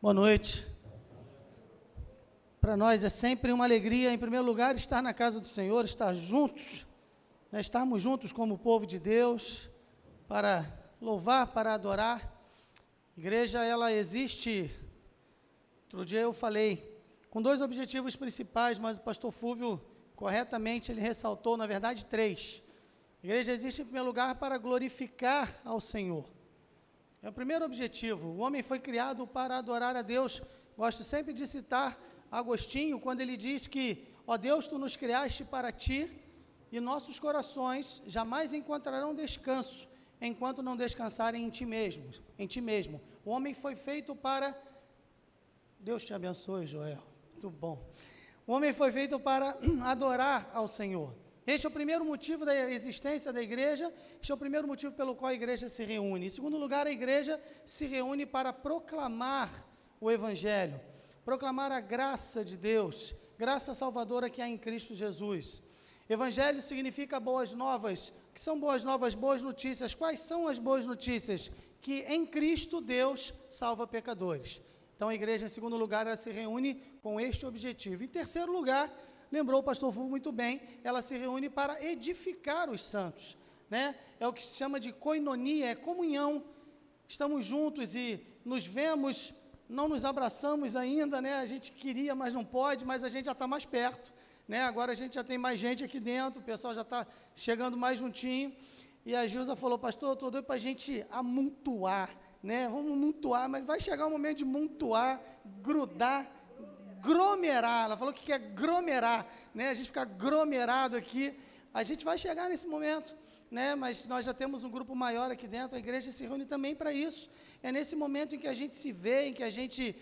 Boa noite. Para nós é sempre uma alegria, em primeiro lugar, estar na casa do Senhor, estar juntos, estarmos juntos como povo de Deus, para louvar, para adorar. A igreja, ela existe, outro dia eu falei, com dois objetivos principais, mas o pastor Fúvio, corretamente, ele ressaltou, na verdade, três. A igreja existe, em primeiro lugar, para glorificar ao Senhor. É o primeiro objetivo. O homem foi criado para adorar a Deus. Gosto sempre de citar Agostinho, quando ele diz que, ó Deus, tu nos criaste para ti, e nossos corações jamais encontrarão descanso, enquanto não descansarem em ti mesmo. O homem foi feito para... Deus te abençoe, Joel. Muito bom. O homem foi feito para adorar ao Senhor. Este é o primeiro motivo da existência da igreja, este é o primeiro motivo pelo qual a igreja se reúne. Em segundo lugar, a igreja se reúne para proclamar o Evangelho, proclamar a graça de Deus, graça salvadora que há em Cristo Jesus. Evangelho significa boas novas. O que são boas novas? Boas notícias. Quais são as boas notícias? Que em Cristo Deus salva pecadores. Então a igreja, em segundo lugar, ela se reúne com este objetivo. Em terceiro lugar, lembrou o pastor Fulvio muito bem, ela se reúne para edificar os santos, né? É o que se chama de koinonia, é comunhão. Estamos juntos e nos vemos, não nos abraçamos ainda, né? A gente queria, mas não pode, mas a gente já está mais perto, né? Agora a gente já tem mais gente aqui dentro, o pessoal já está chegando mais juntinho. E a Gilza falou, pastor, eu estou doido para a gente amontoar, né? Vamos amontoar, mas vai chegar o momento de amontoar, grudar, aglomerar. Ela falou que quer aglomerar, né? A gente ficar aglomerado aqui. A gente vai chegar nesse momento, né? Mas nós já temos um grupo maior aqui dentro. A igreja se reúne também para isso. É nesse momento em que a gente se vê, em que a gente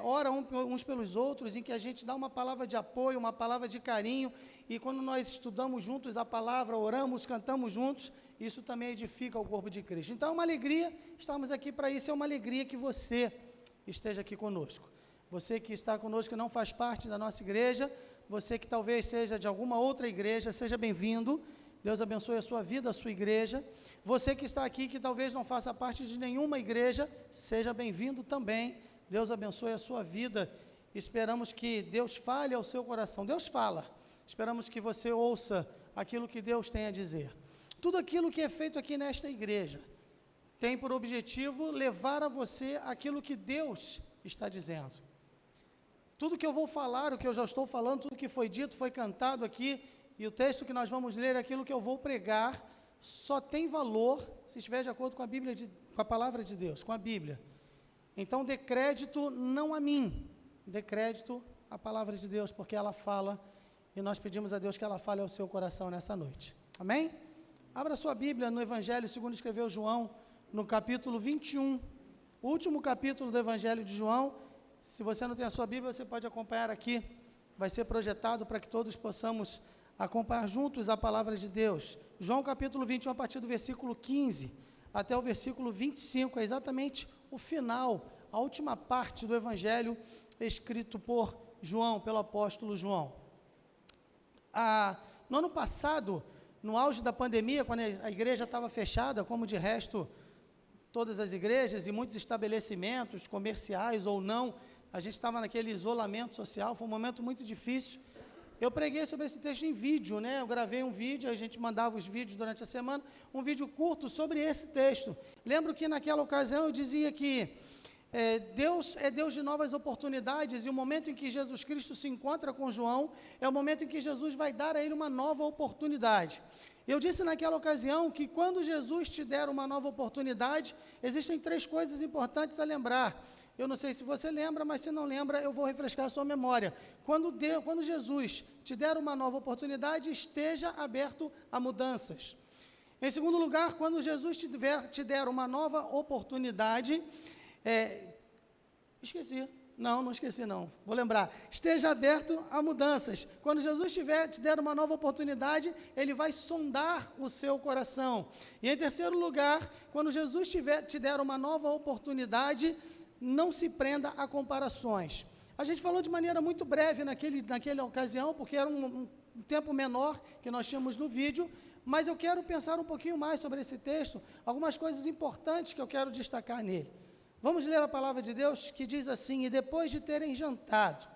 ora uns pelos outros, em que a gente dá uma palavra de apoio, uma palavra de carinho. E quando nós estudamos juntos a palavra, oramos, cantamos juntos, isso também edifica o corpo de Cristo. Então é uma alegria estarmos aqui para isso. É uma alegria que você esteja aqui conosco. Você que está conosco e não faz parte da nossa igreja, você que talvez seja de alguma outra igreja, seja bem-vindo. Deus abençoe a sua vida, a sua igreja. Você que está aqui, que talvez não faça parte de nenhuma igreja, seja bem-vindo também. Deus abençoe a sua vida. Esperamos que Deus fale ao seu coração. Deus fala. Esperamos que você ouça aquilo que Deus tem a dizer. Tudo aquilo que é feito aqui nesta igreja tem por objetivo levar a você aquilo que Deus está dizendo. Tudo que eu vou falar, o que eu já estou falando, tudo que foi dito, foi cantado aqui, e o texto que nós vamos ler, aquilo que eu vou pregar, só tem valor se estiver de acordo com a Bíblia, com a palavra de Deus, com a Bíblia. Então, dê crédito não a mim, dê crédito à palavra de Deus, porque ela fala, e nós pedimos a Deus que ela fale ao seu coração nessa noite. Amém? Abra sua Bíblia no Evangelho segundo escreveu João, no capítulo 21, o último capítulo do Evangelho de João. Se você não tem a sua Bíblia, você pode acompanhar aqui, vai ser projetado para que todos possamos acompanhar juntos a palavra de Deus. João capítulo 21, a partir do versículo 15 até o versículo 25, é exatamente o final, a última parte do Evangelho escrito por João, pelo apóstolo João. No ano passado, no auge da pandemia, quando a igreja estava fechada, como de resto todas as igrejas e muitos estabelecimentos comerciais ou não, a gente estava naquele isolamento social, foi um momento muito difícil. Eu preguei sobre esse texto em vídeo, né? Eu gravei um vídeo, a gente mandava os vídeos durante a semana, um vídeo curto sobre esse texto. Lembro que naquela ocasião eu dizia que Deus é Deus de novas oportunidades, e o momento em que Jesus Cristo se encontra com João, é o momento em que Jesus vai dar a ele uma nova oportunidade. Eu disse naquela ocasião que quando Jesus te der uma nova oportunidade, existem três coisas importantes a lembrar. Eu não sei se você lembra, mas se não lembra, eu vou refrescar a sua memória. Quando Jesus te der uma nova oportunidade, esteja aberto a mudanças. Em segundo lugar, quando Jesus te der uma nova oportunidade, não esqueci não, vou lembrar. Esteja aberto a mudanças. Quando Jesus te der uma nova oportunidade, Ele vai sondar o seu coração. E em terceiro lugar, quando Jesus te der uma nova oportunidade, não se prenda a comparações. A gente falou de maneira muito breve naquela ocasião, porque era um tempo menor que nós tínhamos no vídeo, mas eu quero pensar um pouquinho mais sobre esse texto, algumas coisas importantes que eu quero destacar nele. Vamos ler a palavra de Deus que diz assim: e depois de terem jantado,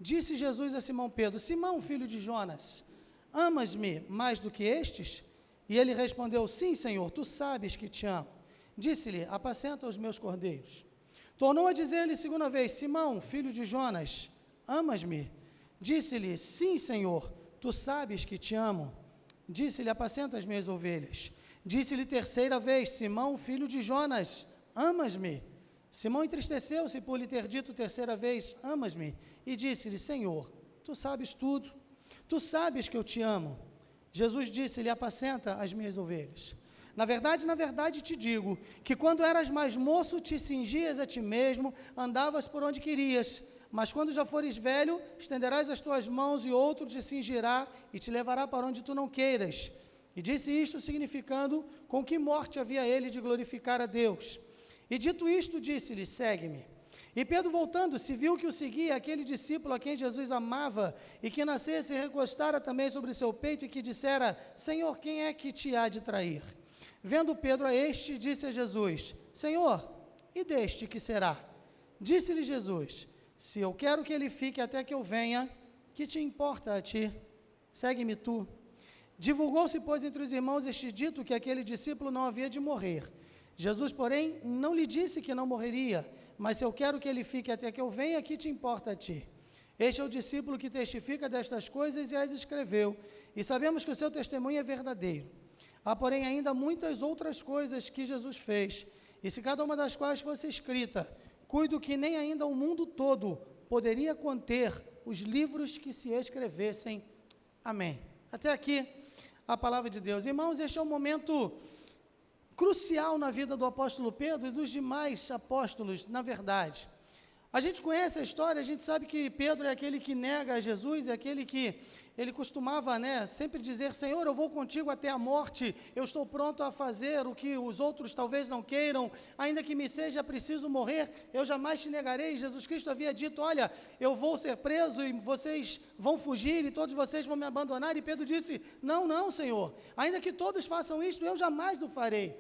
disse Jesus a Simão Pedro: Simão, filho de Jonas, amas-me mais do que estes? E ele respondeu: sim, Senhor, tu sabes que te amo. Disse-lhe: apacenta os meus cordeiros. Tornou a dizer-lhe segunda vez: Simão, filho de Jonas, amas-me? Disse-lhe: sim, Senhor, tu sabes que te amo. Disse-lhe: apacenta as minhas ovelhas. Disse-lhe terceira vez: Simão, filho de Jonas, amas-me? Simão entristeceu-se por lhe ter dito terceira vez: amas-me? E disse-lhe: Senhor, tu sabes tudo, tu sabes que eu te amo. Jesus disse-lhe: apacenta as minhas ovelhas. Na verdade te digo, que quando eras mais moço, te cingias a ti mesmo, andavas por onde querias, mas quando já fores velho, estenderás as tuas mãos e outro te cingirá e te levará para onde tu não queiras. E disse isto significando com que morte havia ele de glorificar a Deus. E dito isto, disse-lhe: segue-me. E Pedro, voltando-se, viu que o seguia aquele discípulo a quem Jesus amava, e que nascesse e recostara também sobre seu peito, e que dissera: Senhor, quem é que te há de trair? Vendo Pedro a este, disse a Jesus: Senhor, e deste que será? Disse-lhe Jesus: se eu quero que ele fique até que eu venha, que te importa a ti? Segue-me tu. Divulgou-se, pois, entre os irmãos este dito, que aquele discípulo não havia de morrer. Jesus, porém, não lhe disse que não morreria, mas se eu quero que ele fique até que eu venha, que te importa a ti? Este é o discípulo que testifica destas coisas e as escreveu, e sabemos que o seu testemunho é verdadeiro. Há, porém, ainda muitas outras coisas que Jesus fez, e se cada uma das quais fosse escrita, cuido que nem ainda o mundo todo poderia conter os livros que se escrevessem. Amém. Até aqui a palavra de Deus. Irmãos, este é um momento crucial na vida do apóstolo Pedro e dos demais apóstolos, na verdade. A gente conhece a história, a gente sabe que Pedro é aquele que nega a Jesus, é aquele que ele costumava, sempre dizer: Senhor, eu vou contigo até a morte, eu estou pronto a fazer o que os outros talvez não queiram, ainda que me seja preciso morrer, eu jamais te negarei. Jesus Cristo havia dito: olha, eu vou ser preso e vocês vão fugir e todos vocês vão me abandonar. E Pedro disse: não, não, Senhor, ainda que todos façam isto, eu jamais o farei.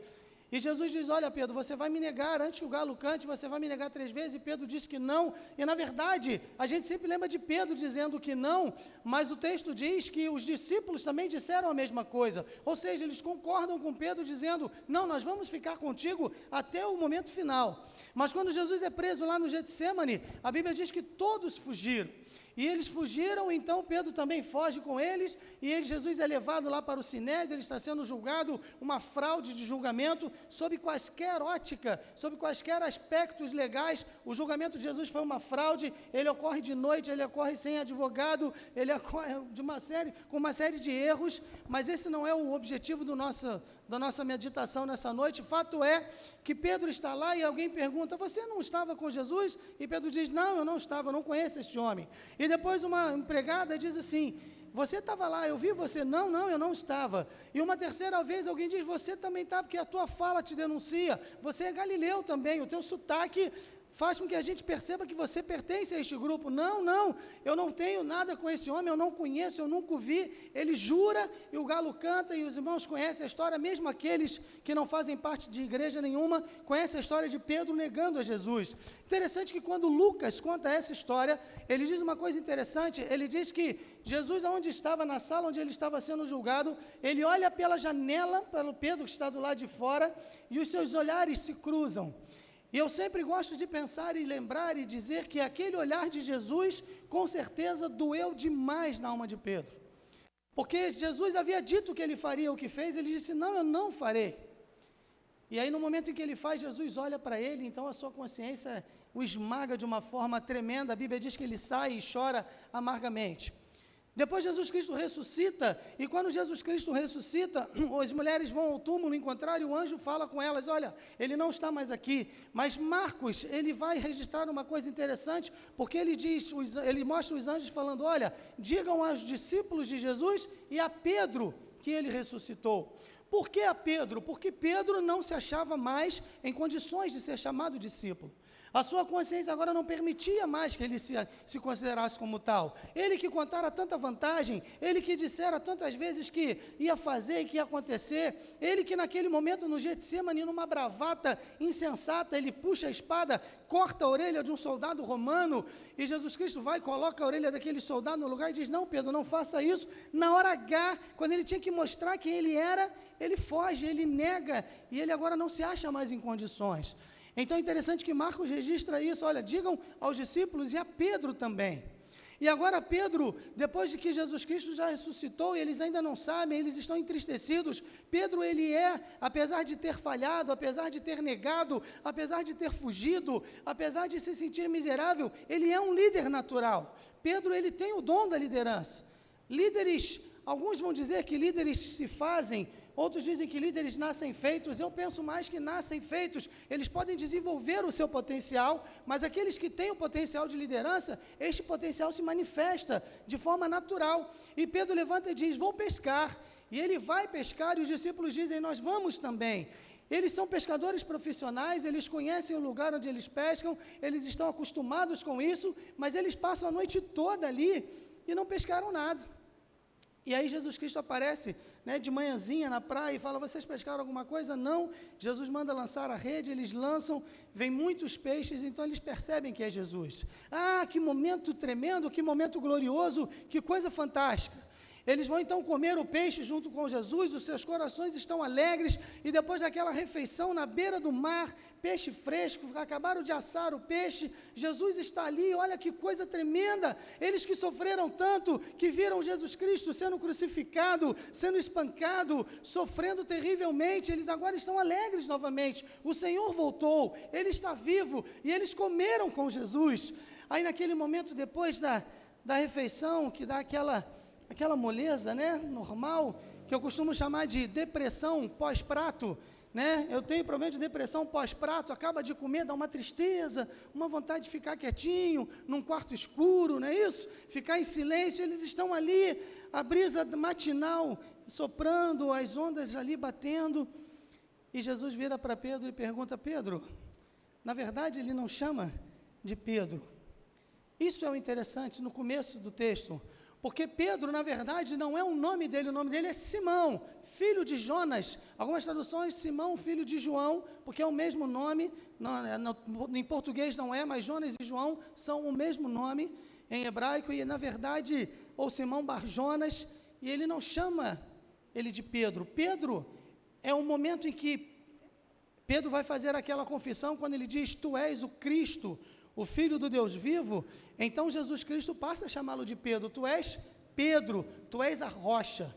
E Jesus diz: olha, Pedro, você vai me negar, antes que o galo cante, você vai me negar 3 vezes. E Pedro disse que não, e na verdade, a gente sempre lembra de Pedro dizendo que não, mas o texto diz que os discípulos também disseram a mesma coisa, ou seja, eles concordam com Pedro dizendo: não, nós vamos ficar contigo até o momento final. Mas quando Jesus é preso lá no Getsêmani, a Bíblia diz que todos fugiram. E eles fugiram, então Pedro também foge com eles, e Jesus é levado lá para o Sinédrio, ele está sendo julgado, uma fraude de julgamento, sob quaisquer ótica, sob quaisquer aspectos legais. O julgamento de Jesus foi uma fraude, ele ocorre de noite, ele ocorre sem advogado, ele ocorre com uma série de erros, mas esse não é o objetivo da nossa meditação nessa noite. Fato é que Pedro está lá e alguém pergunta: você não estava com Jesus? E Pedro diz: não, eu não estava, eu não conheço este homem. E depois uma empregada diz assim: você estava lá, eu vi você. Não, não, eu não estava. E uma terceira vez alguém diz: você também está, porque a tua fala te denuncia, você é galileu também, o teu sotaque faz com que a gente perceba que você pertence a este grupo. Não, não, eu não tenho nada com esse homem, eu não conheço, eu nunca o vi. Ele jura e o galo canta, e os irmãos conhecem a história, mesmo aqueles que não fazem parte de igreja nenhuma, conhecem a história de Pedro negando a Jesus. Interessante que quando Lucas conta essa história, ele diz uma coisa interessante, ele diz que Jesus, onde estava, na sala onde ele estava sendo julgado, ele olha pela janela, para o Pedro que está do lado de fora, e os seus olhares se cruzam. E eu sempre gosto de pensar e lembrar e dizer que aquele olhar de Jesus, com certeza, doeu demais na alma de Pedro. Porque Jesus havia dito que ele faria o que fez, ele disse: não, eu não farei. E aí, no momento em que ele faz, Jesus olha para ele, então a sua consciência o esmaga de uma forma tremenda. A Bíblia diz que ele sai e chora amargamente. Depois Jesus Cristo ressuscita, e quando Jesus Cristo ressuscita, as mulheres vão ao túmulo encontrar, e o anjo fala com elas: olha, ele não está mais aqui. Mas Marcos, ele vai registrar uma coisa interessante, porque ele diz, ele mostra os anjos falando: olha, digam aos discípulos de Jesus e a Pedro que ele ressuscitou. Por que a Pedro? Porque Pedro não se achava mais em condições de ser chamado discípulo. A sua consciência agora não permitia mais que ele se considerasse como tal. Ele que contara tanta vantagem, ele que dissera tantas vezes que ia fazer e que ia acontecer, ele que naquele momento no Getsemane, numa bravata insensata, ele puxa a espada, corta a orelha de um soldado romano, e Jesus Cristo vai e coloca a orelha daquele soldado no lugar e diz, não, Pedro, não faça isso. Na hora H, quando ele tinha que mostrar quem ele era, ele foge, ele nega, e ele agora não se acha mais em condições. Então é interessante que Marcos registra isso, olha, digam aos discípulos e a Pedro também. E agora Pedro, depois de que Jesus Cristo já ressuscitou, e eles ainda não sabem, eles estão entristecidos, Pedro ele apesar de ter falhado, apesar de ter negado, apesar de ter fugido, apesar de se sentir miserável, ele é um líder natural. Pedro ele tem o dom da liderança. Líderes, alguns vão dizer que líderes se fazem, outros dizem que líderes nascem feitos. Eu penso mais que nascem feitos. Eles podem desenvolver o seu potencial, mas aqueles que têm o potencial de liderança, este potencial se manifesta de forma natural. E Pedro levanta e diz, vou pescar. E ele vai pescar e os discípulos dizem, nós vamos também. Eles são pescadores profissionais, eles conhecem o lugar onde eles pescam, eles estão acostumados com isso, mas eles passam a noite toda ali e não pescaram nada. E aí Jesus Cristo aparece, de manhãzinha na praia e fala, vocês pescaram alguma coisa? Não. Jesus manda lançar a rede, eles lançam, vem muitos peixes, então eles percebem que é Jesus. Ah, que momento tremendo, que momento glorioso, que coisa fantástica. Eles vão então comer o peixe junto com Jesus, os seus corações estão alegres, e depois daquela refeição na beira do mar, peixe fresco, acabaram de assar o peixe, Jesus está ali, olha que coisa tremenda, eles que sofreram tanto, que viram Jesus Cristo sendo crucificado, sendo espancado, sofrendo terrivelmente, eles agora estão alegres novamente, o Senhor voltou, Ele está vivo, e eles comeram com Jesus. Aí naquele momento, depois da refeição, que dá aquela moleza, normal, que eu costumo chamar de depressão pós-prato, eu tenho problema de depressão pós-prato, acaba de comer, dá uma tristeza, uma vontade de ficar quietinho, num quarto escuro, não é isso? Ficar em silêncio, eles estão ali, a brisa matinal soprando, as ondas ali batendo, e Jesus vira para Pedro e pergunta, Pedro, na verdade ele não chama de Pedro, isso é o interessante no começo do texto, porque Pedro, na verdade, não é o nome dele é Simão, filho de Jonas. Algumas traduções, Simão, filho de João, porque é o mesmo nome, em português não é, mas Jonas e João são o mesmo nome em hebraico, e na verdade, ou Simão Bar Jonas, e ele não chama ele de Pedro. Pedro é o momento em que Pedro vai fazer aquela confissão, quando ele diz, tu és o Cristo, o Filho do Deus vivo, então Jesus Cristo passa a chamá-lo de Pedro, tu és Pedro, tu és a rocha.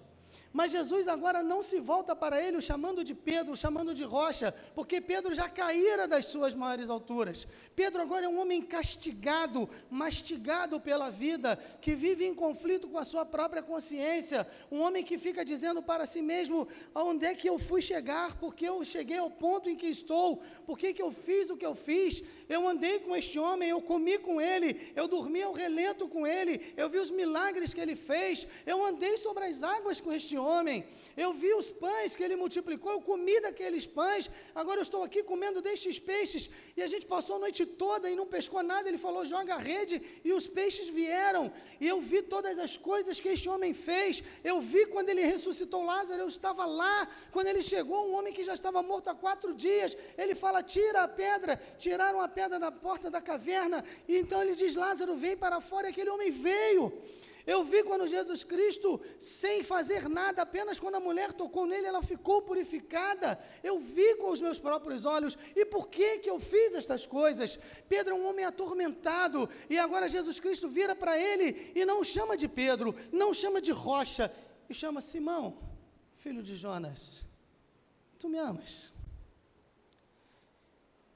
Mas Jesus agora não se volta para ele, o chamando de Pedro, o chamando de rocha, porque Pedro já caíra das suas maiores alturas. Pedro agora é um homem castigado, mastigado pela vida, que vive em conflito com a sua própria consciência, um homem que fica dizendo para si mesmo, aonde é que eu fui chegar, porque eu cheguei ao ponto em que estou, por que eu fiz o que eu fiz, eu andei com este homem, eu comi com ele, eu dormi ao relento com ele, eu vi os milagres que ele fez, eu andei sobre as águas com este homem, eu vi os pães que ele multiplicou, eu comi daqueles pães, agora eu estou aqui comendo destes peixes, e a gente passou a noite toda e não pescou nada, ele falou, joga a rede, e os peixes vieram, e eu vi todas as coisas que este homem fez, eu vi quando ele ressuscitou Lázaro, eu estava lá, quando ele chegou, um homem que já estava morto há 4 dias, ele fala, tira a pedra, tiraram a pedra da porta da caverna, e então ele diz, Lázaro, vem para fora, e aquele homem veio. Eu vi quando Jesus Cristo, sem fazer nada, apenas quando a mulher tocou nele, ela ficou purificada. Eu vi com os meus próprios olhos. E por que eu fiz estas coisas? Pedro é um homem atormentado, e agora Jesus Cristo vira para ele, e não o chama de Pedro, não o chama de rocha, e chama Simão, filho de Jonas, tu me amas?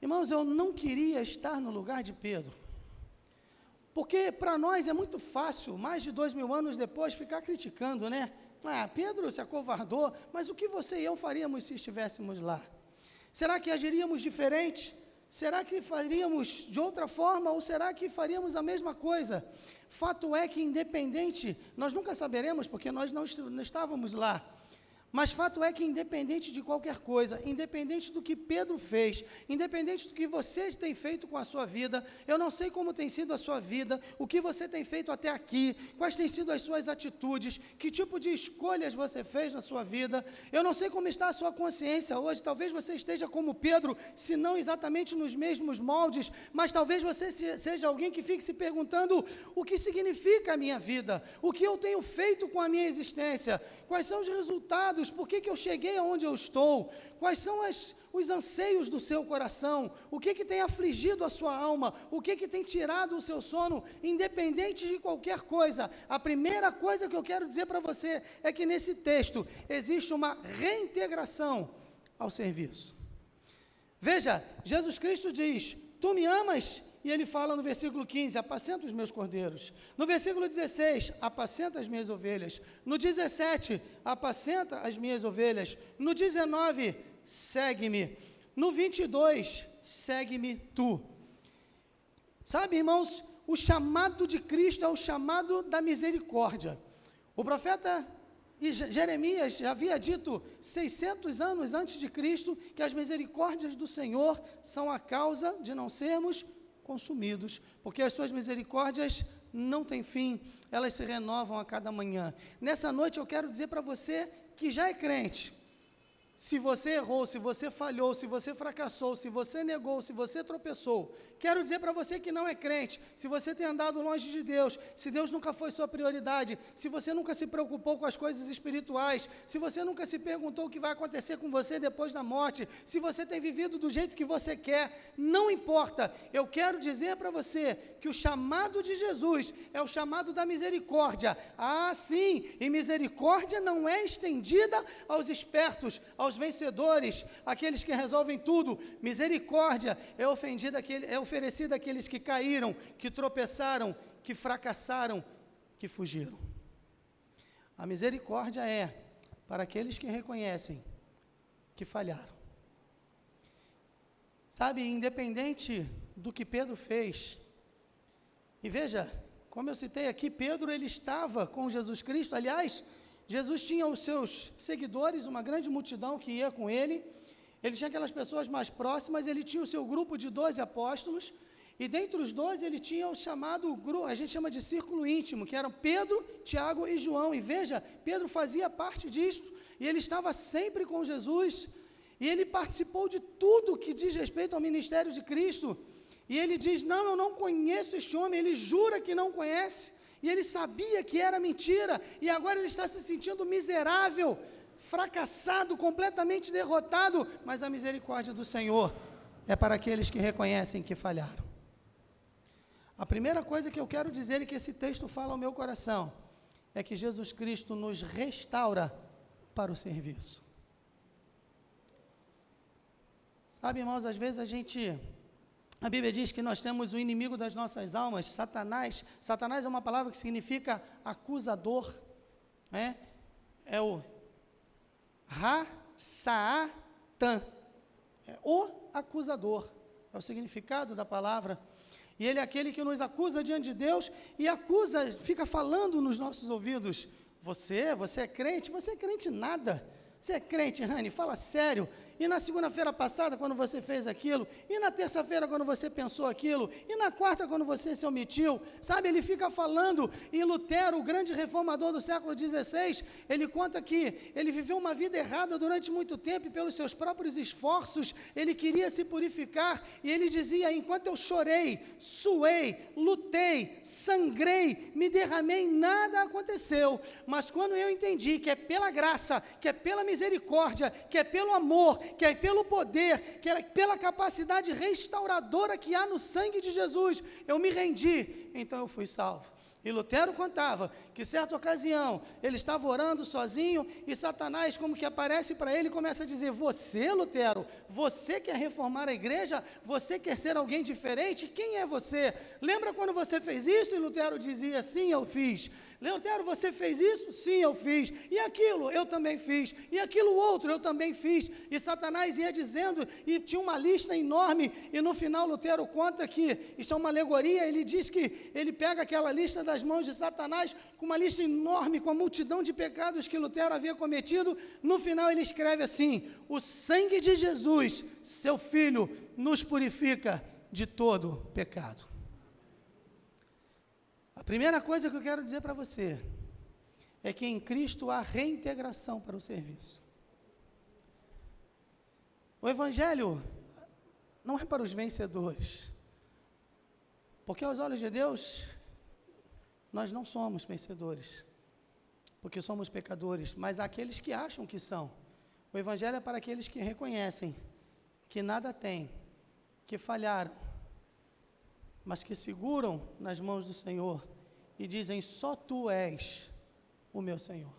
Irmãos, eu não queria estar no lugar de Pedro, porque para nós é muito fácil, mais de 2000 anos depois, ficar criticando, Pedro se acovardou, mas o que você e eu faríamos se estivéssemos lá? Será que agiríamos diferente? Será que faríamos de outra forma, ou será que faríamos a mesma coisa? Fato é que independente, nós nunca saberemos, porque nós não estávamos lá, Mas fato é que independente de qualquer coisa, independente do que Pedro fez, independente do que você tem feito com a sua vida, eu não sei como tem sido a sua vida, o que você tem feito até aqui, quais têm sido as suas atitudes, que tipo de escolhas você fez na sua vida, eu não sei como está a sua consciência hoje, talvez você esteja como Pedro, se não exatamente nos mesmos moldes, mas talvez você seja alguém que fique se perguntando o que significa a minha vida, o que eu tenho feito com a minha existência, quais são os resultados, por que eu cheguei aonde eu estou, quais são os anseios do seu coração, o que tem afligido a sua alma, o que tem tirado o seu sono, independente de qualquer coisa. A primeira coisa que eu quero dizer para você é que nesse texto existe uma reintegração ao serviço. Veja, Jesus Cristo diz, tu me amas? E ele fala no versículo 15, apacenta os meus cordeiros. No versículo 16, apacenta as minhas ovelhas. No 17, apacenta as minhas ovelhas. No 19, segue-me. No 22, segue-me tu. Sabe, irmãos, o chamado de Cristo é o chamado da misericórdia. O profeta Jeremias já havia dito 600 anos antes de Cristo que as misericórdias do Senhor são a causa de não sermos consumidos, porque as suas misericórdias não têm fim, elas se renovam a cada manhã. Nessa noite eu quero dizer para você que já é crente, se você errou, se você falhou, se você fracassou, se você negou, se você tropeçou, quero dizer para você que não é crente, se você tem andado longe de Deus, se Deus nunca foi sua prioridade, se você nunca se preocupou com as coisas espirituais, se você nunca se perguntou o que vai acontecer com você depois da morte, se você tem vivido do jeito que você quer, não importa, eu quero dizer para você que o chamado de Jesus é o chamado da misericórdia. Ah, sim, e misericórdia não é estendida aos espertos, aos vencedores, aqueles que resolvem tudo. Misericórdia é oferecida àqueles que caíram, que tropeçaram, que fracassaram, que fugiram. A misericórdia é para aqueles que reconhecem que falharam. Sabe, independente do que Pedro fez, e veja, como eu citei aqui, Pedro ele estava com Jesus Cristo, aliás, Jesus tinha os seus seguidores, uma grande multidão que ia com ele tinha aquelas pessoas mais próximas, ele tinha o seu grupo de 12 apóstolos, e dentre os 12 ele tinha o chamado, a gente chama de círculo íntimo, que eram Pedro, Tiago e João, e veja, Pedro fazia parte disto, e ele estava sempre com Jesus, e ele participou de tudo que diz respeito ao ministério de Cristo, e ele diz, não, eu não conheço este homem, ele jura que não conhece, e ele sabia que era mentira, e agora ele está se sentindo miserável, fracassado, completamente derrotado, mas a misericórdia do Senhor é para aqueles que reconhecem que falharam. A primeira coisa que eu quero dizer e que esse texto fala ao meu coração, é que Jesus Cristo nos restaura para o serviço. Sabe, irmãos, às vezes a Bíblia diz que nós temos o inimigo das nossas almas, Satanás. Satanás é uma palavra que significa acusador, né? É o Ra-Sa-Tan, é o acusador, é o significado da palavra. E ele é aquele que nos acusa diante de Deus e acusa, fica falando nos nossos ouvidos, você é crente? Você é crente nada. Você é crente, Rani? Fala sério. E na segunda-feira passada, quando você fez aquilo, e na terça-feira, quando você pensou aquilo, e na quarta, quando você se omitiu, sabe, ele fica falando, e Lutero, o grande reformador do século XVI, ele conta que ele viveu uma vida errada durante muito tempo, e pelos seus próprios esforços, ele queria se purificar, e ele dizia, enquanto eu chorei, suei, lutei, sangrei, me derramei, nada aconteceu, mas quando eu entendi que é pela graça, que é pela misericórdia, que é pelo amor, que é pelo poder, que é pela capacidade restauradora que há no sangue de Jesus, eu me rendi, então eu fui salvo. E Lutero contava que certa ocasião, ele estava orando sozinho e Satanás como que aparece para ele e começa a dizer, você, Lutero, você quer reformar a igreja? Você quer ser alguém diferente? Quem é você? Lembra quando você fez isso? E Lutero dizia, sim, eu fiz. Lutero, você fez isso? Sim, eu fiz. E aquilo? Eu também fiz. E aquilo outro? Eu também fiz. E Satanás ia dizendo, e tinha uma lista enorme, e no final Lutero conta que isso é uma alegoria, ele diz que ele pega aquela lista da das mãos de Satanás, com uma lista enorme, com a multidão de pecados que Lutero havia cometido. No final ele escreve assim: o sangue de Jesus, seu Filho, nos purifica de todo pecado. A primeira coisa que eu quero dizer para você é que em Cristo há reintegração para o serviço. O Evangelho não é para os vencedores, porque aos olhos de Deus, nós não somos vencedores, porque somos pecadores, mas há aqueles que acham que são. O Evangelho é para aqueles que reconhecem que nada têm, que falharam, mas que seguram nas mãos do Senhor e dizem: só Tu és o meu Senhor.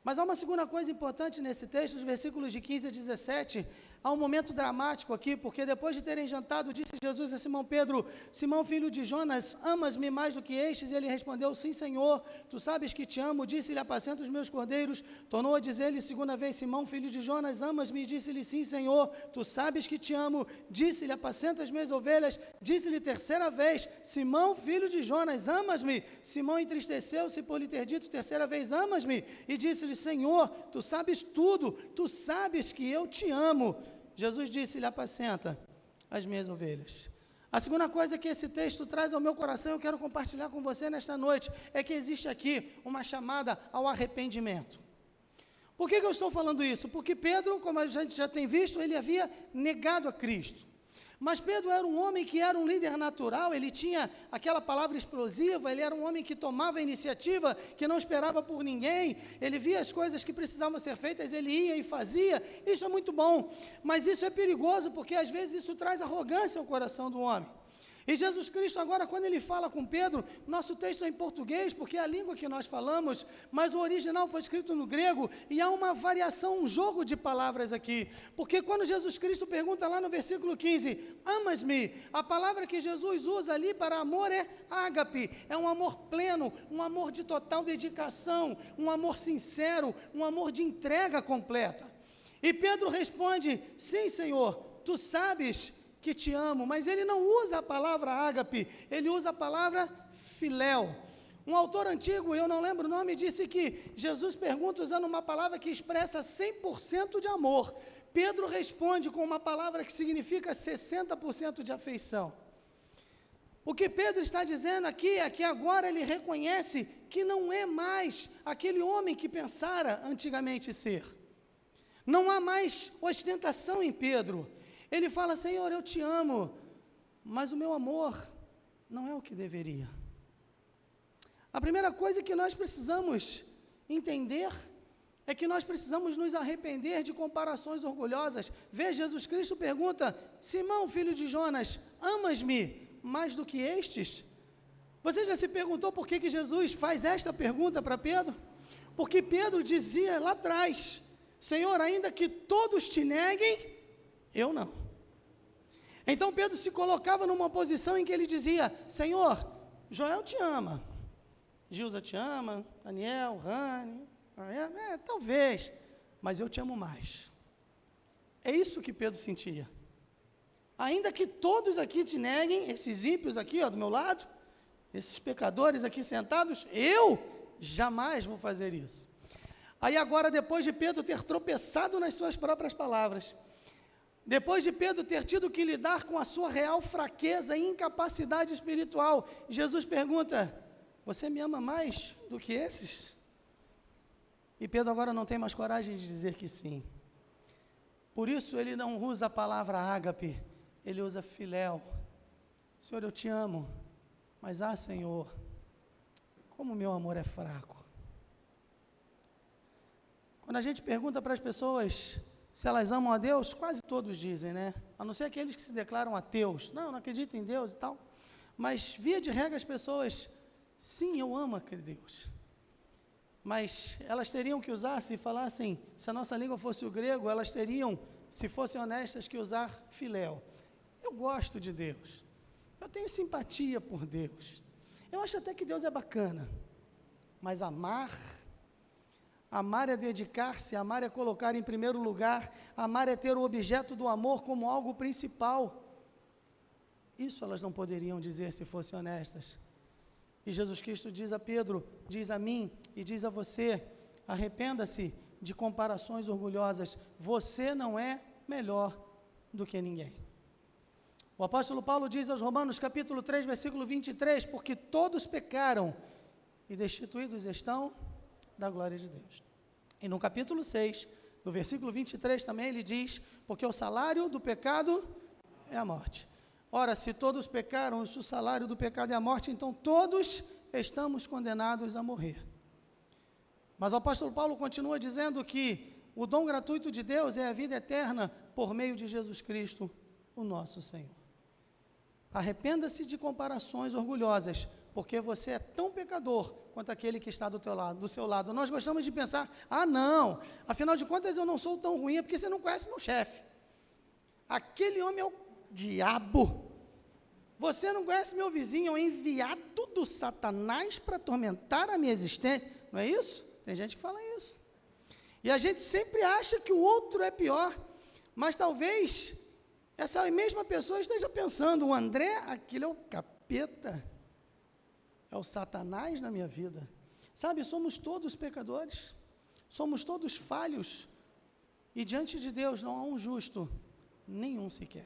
Mas há uma segunda coisa importante nesse texto, os versículos de 15 a 17, há um momento dramático aqui, porque depois de terem jantado, disse Jesus a Simão Pedro: Simão, filho de Jonas, amas-me mais do que estes? E ele respondeu: sim, Senhor, Tu sabes que te amo. Disse-lhe: apacenta os meus cordeiros. Tornou a dizer-lhe segunda vez: Simão, filho de Jonas, amas-me? Disse-lhe: sim, Senhor, Tu sabes que te amo. Disse-lhe: apacenta as minhas ovelhas. Disse-lhe terceira vez: Simão, filho de Jonas, amas-me? Simão entristeceu-se por lhe ter dito terceira vez: amas-me? E disse-lhe: Senhor, Tu sabes tudo, Tu sabes que eu te amo. Jesus disse-lhe: apacenta as minhas ovelhas. A segunda coisa que esse texto traz ao meu coração, eu quero compartilhar com você nesta noite, é que existe aqui uma chamada ao arrependimento. Por que eu estou falando isso? Porque Pedro, como a gente já tem visto, ele havia negado a Cristo. Mas Pedro era um homem que era um líder natural, ele tinha aquela palavra explosiva, ele era um homem que tomava a iniciativa, que não esperava por ninguém, ele via as coisas que precisavam ser feitas, ele ia e fazia. Isso é muito bom, mas isso é perigoso, porque às vezes isso traz arrogância ao coração do homem. E Jesus Cristo agora, quando ele fala com Pedro, nosso texto é em português, porque é a língua que nós falamos, mas o original foi escrito no grego, e há uma variação, um jogo de palavras aqui, porque quando Jesus Cristo pergunta lá no versículo 15, amas-me, a palavra que Jesus usa ali para amor é ágape, é um amor pleno, um amor de total dedicação, um amor sincero, um amor de entrega completa. E Pedro responde: sim, Senhor, Tu sabes que te amo, mas ele não usa a palavra ágape, ele usa a palavra filéu. Um autor antigo, eu não lembro o nome, disse que Jesus pergunta usando uma palavra que expressa 100% de amor. Pedro responde com uma palavra que significa 60% de afeição. O que Pedro está dizendo aqui é que agora ele reconhece que não é mais aquele homem que pensara antigamente ser. Não há mais ostentação em Pedro. Ele fala: Senhor, eu te amo, mas o meu amor não é o que deveria. A primeira coisa que nós precisamos entender é que nós precisamos nos arrepender de comparações orgulhosas. Veja, Jesus Cristo pergunta: Simão, filho de Jonas, amas-me mais do que estes? Você já se perguntou por que Jesus faz esta pergunta para Pedro? Porque Pedro dizia lá atrás: Senhor, ainda que todos te neguem, eu não. Então Pedro se colocava numa posição em que ele dizia: Senhor, Joel te ama, Gilza te ama, Daniel, Rani, talvez, mas eu te amo mais. É isso que Pedro sentia. Ainda que todos aqui te neguem, esses ímpios aqui, ó, do meu lado, esses pecadores aqui sentados, eu jamais vou fazer isso. Aí agora, depois de Pedro ter tropeçado nas suas próprias palavras, depois de Pedro ter tido que lidar com a sua real fraqueza e incapacidade espiritual, Jesus pergunta: você me ama mais do que esses? E Pedro agora não tem mais coragem de dizer que sim. Por isso ele não usa a palavra ágape, ele usa filéu. Senhor, eu te amo, mas Senhor, como o meu amor é fraco. Quando a gente pergunta para as pessoas se elas amam a Deus, quase todos dizem, né? A não ser aqueles que se declaram ateus. Não acredito em Deus e tal. Mas, via de regra, as pessoas, sim, eu amo aquele Deus. Mas elas teriam que usar, se falassem, se a nossa língua fosse o grego, elas teriam, se fossem honestas, que usar filéu. Eu gosto de Deus. Eu tenho simpatia por Deus. Eu acho até que Deus é bacana. Mas amar é dedicar-se, amar é colocar em primeiro lugar, amar é ter o objeto do amor como algo principal. Isso elas não poderiam dizer se fossem honestas. E Jesus Cristo diz a Pedro, diz a mim e diz a você: arrependa-se de comparações orgulhosas, você não é melhor do que ninguém. O apóstolo Paulo diz aos Romanos, capítulo 3, versículo 23, porque todos pecaram e destituídos estão da glória de Deus. E no capítulo 6, no versículo 23 também ele diz, porque o salário do pecado é a morte. Ora, se todos pecaram, se o salário do pecado é a morte, então todos estamos condenados a morrer. Mas o apóstolo Paulo continua dizendo que o dom gratuito de Deus é a vida eterna por meio de Jesus Cristo, o nosso Senhor. Arrependa-se de comparações orgulhosas, porque você é tão pecador quanto aquele que está do seu lado. Nós gostamos de pensar, não, afinal de contas eu não sou tão ruim, é porque você não conhece meu chefe. Aquele homem é o diabo. Você não conhece meu vizinho, é o enviado do Satanás para atormentar a minha existência. Não é isso? Tem gente que fala isso. E a gente sempre acha que o outro é pior, mas talvez essa mesma pessoa esteja pensando, o André, aquele é o capeta, é o Satanás na minha vida. Sabe, somos todos pecadores, somos todos falhos, e diante de Deus não há um justo, nenhum sequer.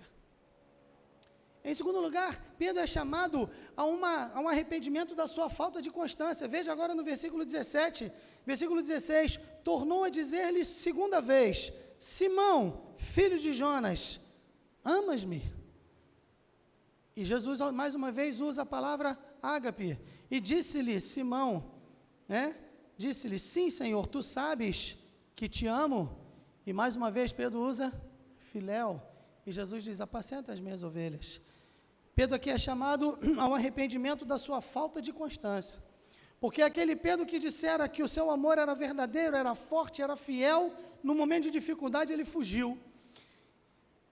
Em segundo lugar, Pedro é chamado a um arrependimento da sua falta de constância. Veja agora no versículo 17, versículo 16, tornou a dizer-lhe segunda vez, Simão, filho de Jonas, amas-me? E Jesus mais uma vez usa a palavra ágape, e disse-lhe Simão, disse-lhe, sim Senhor, tu sabes que te amo, e mais uma vez Pedro usa filéu, e Jesus diz, apacenta as minhas ovelhas. Pedro aqui é chamado ao arrependimento da sua falta de constância, porque aquele Pedro que dissera que o seu amor era verdadeiro, era forte, era fiel, no momento de dificuldade ele fugiu.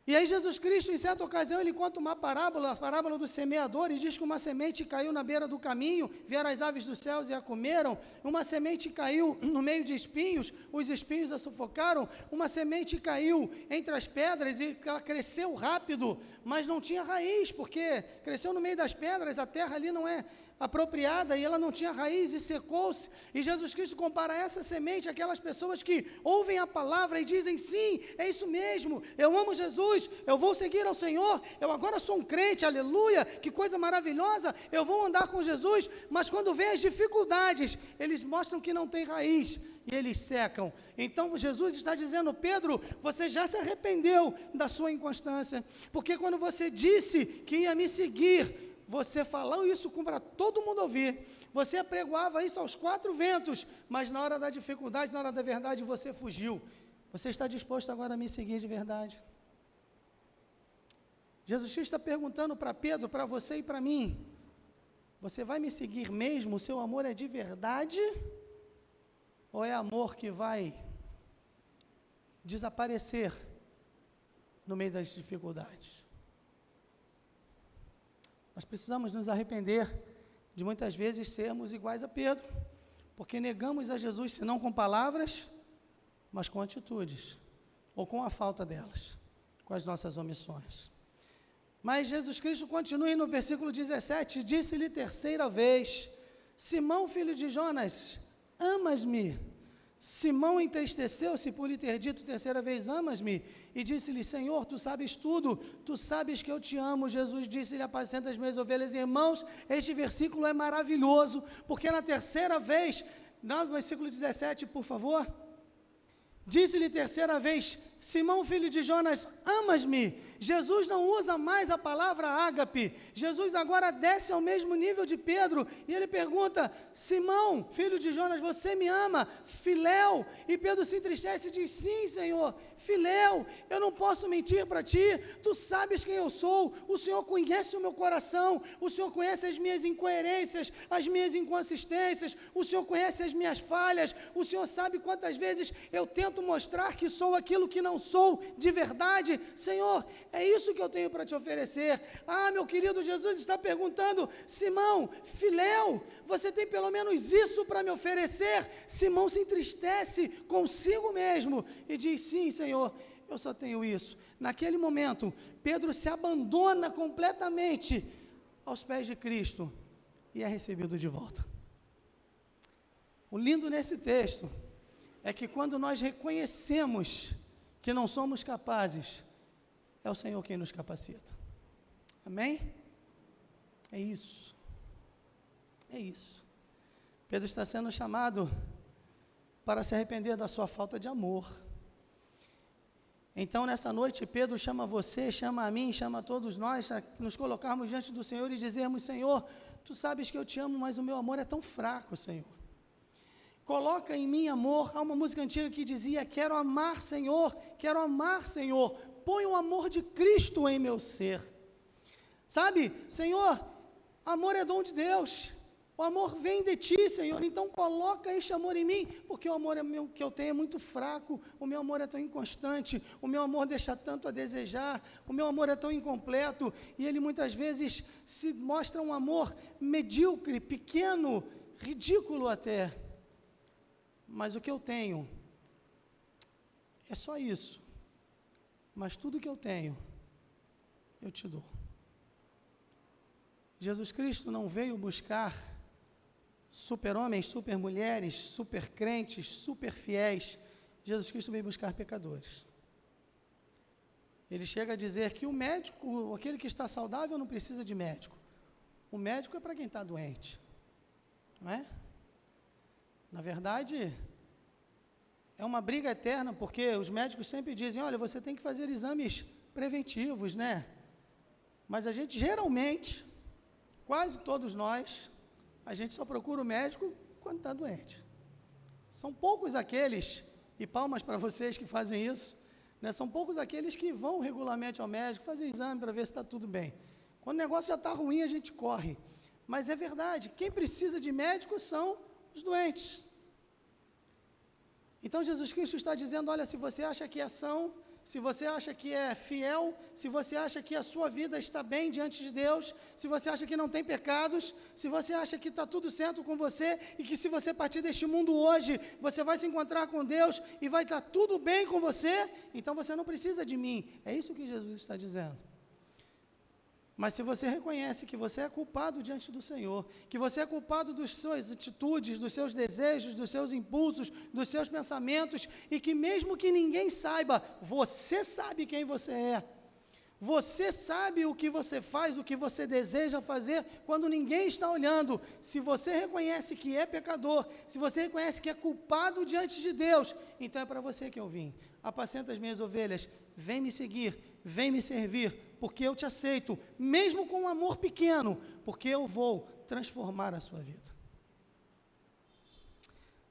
E aí Jesus Cristo, em certa ocasião, ele conta uma parábola, a parábola do semeador, e diz que uma semente caiu na beira do caminho, vieram as aves dos céus e a comeram, uma semente caiu no meio de espinhos, os espinhos a sufocaram, uma semente caiu entre as pedras e ela cresceu rápido, mas não tinha raiz, porque cresceu no meio das pedras, a terra ali não é apropriada, e ela não tinha raiz e secou-se, e Jesus Cristo compara essa semente àquelas pessoas que ouvem a palavra e dizem, sim, é isso mesmo, eu amo Jesus, eu vou seguir ao Senhor, eu agora sou um crente, aleluia, que coisa maravilhosa, eu vou andar com Jesus, mas quando vem as dificuldades, eles mostram que não tem raiz, e eles secam. Então Jesus está dizendo, Pedro, você já se arrependeu da sua inconstância, porque quando você disse que ia me seguir, você falou isso para todo mundo ouvir, você apregoava isso aos quatro ventos, mas na hora da dificuldade, na hora da verdade, você fugiu. Você está disposto agora a me seguir de verdade? Jesus Cristo está perguntando para Pedro, para você e para mim, você vai me seguir mesmo? O seu amor é de verdade? Ou é amor que vai desaparecer no meio das dificuldades? Nós precisamos nos arrepender de muitas vezes sermos iguais a Pedro, porque negamos a Jesus, se não com palavras, mas com atitudes, ou com a falta delas, com as nossas omissões. Mas Jesus Cristo continua no versículo 17, disse-lhe terceira vez, Simão, filho de Jonas, amas-me? Simão entristeceu-se por lhe ter dito terceira vez, amas-me? E disse-lhe, Senhor, tu sabes tudo, tu sabes que eu te amo. Jesus disse-lhe, apacenta as minhas ovelhas. Irmãos, este versículo é maravilhoso, porque na terceira vez, no versículo 17, por favor, disse-lhe terceira vez, Simão, filho de Jonas, amas-me? Jesus não usa mais a palavra ágape, Jesus agora desce ao mesmo nível de Pedro, e ele pergunta, Simão, filho de Jonas, você me ama? Filéu, e Pedro se entristece e diz, sim, Senhor, filéu, eu não posso mentir para ti, tu sabes quem eu sou, o Senhor conhece o meu coração, o Senhor conhece as minhas incoerências, as minhas inconsistências, o Senhor conhece as minhas falhas, o Senhor sabe quantas vezes eu tento mostrar que sou aquilo que não sou de verdade. Senhor, é isso que eu tenho para te oferecer. Meu querido, Jesus está perguntando, Simão, filéu, você tem pelo menos isso para me oferecer? Simão se entristece consigo mesmo e diz, sim, Senhor, eu só tenho isso. Naquele momento, Pedro se abandona completamente aos pés de Cristo e é recebido de volta. O lindo nesse texto é que quando nós reconhecemos que não somos capazes, é o Senhor quem nos capacita. Amém? É isso. É isso. Pedro está sendo chamado para se arrepender da sua falta de amor. Então, nessa noite, Pedro chama você, chama a mim, chama a todos nós a nos colocarmos diante do Senhor e dizermos: Senhor, Tu sabes que eu te amo, mas o meu amor é tão fraco, Senhor. Coloca em mim amor. Há uma música antiga que dizia: quero amar, Senhor, quero amar, Senhor. Põe o amor de Cristo em meu ser. Sabe, Senhor, amor é dom de Deus. O amor vem de Ti, Senhor, então coloca este amor em mim, porque o amor que eu tenho é muito fraco, o meu amor é tão inconstante, o meu amor deixa tanto a desejar, o meu amor é tão incompleto, e ele muitas vezes se mostra um amor medíocre, pequeno, ridículo até. Mas o que eu tenho é só isso, mas tudo que eu tenho, eu te dou. Jesus Cristo não veio buscar super-homens, super-mulheres, super-crentes, super-fiéis. Jesus Cristo veio buscar pecadores. Ele chega a dizer que o médico, aquele que está saudável, não precisa de médico. O médico é para quem está doente, não é? Na verdade, é uma briga eterna, porque os médicos sempre dizem: olha, você tem que fazer exames preventivos, né? Mas a gente geralmente, quase todos nós, a gente só procura o médico quando está doente. São poucos aqueles, e palmas para vocês que fazem isso, né? São poucos aqueles que vão regularmente ao médico, fazer exame para ver se está tudo bem. Quando o negócio já está ruim, a gente corre. Mas é verdade, quem precisa de médico são os doentes. Então Jesus Cristo está dizendo: olha, se você acha que é são, se você acha que é fiel, se você acha que a sua vida está bem diante de Deus, se você acha que não tem pecados, se você acha que está tudo certo com você e que se você partir deste mundo hoje, você vai se encontrar com Deus e vai estar tudo bem com você, então você não precisa de mim. É isso que Jesus está dizendo. Mas se você reconhece que você é culpado diante do Senhor, que você é culpado das suas atitudes, dos seus desejos, dos seus impulsos, dos seus pensamentos, e que mesmo que ninguém saiba, você sabe quem você é. Você sabe o que você faz, o que você deseja fazer, quando ninguém está olhando. Se você reconhece que é pecador, se você reconhece que é culpado diante de Deus, então é para você que eu vim. Apacenta as minhas ovelhas, vem me seguir, vem me servir, porque eu te aceito, mesmo com um amor pequeno, porque eu vou transformar a sua vida.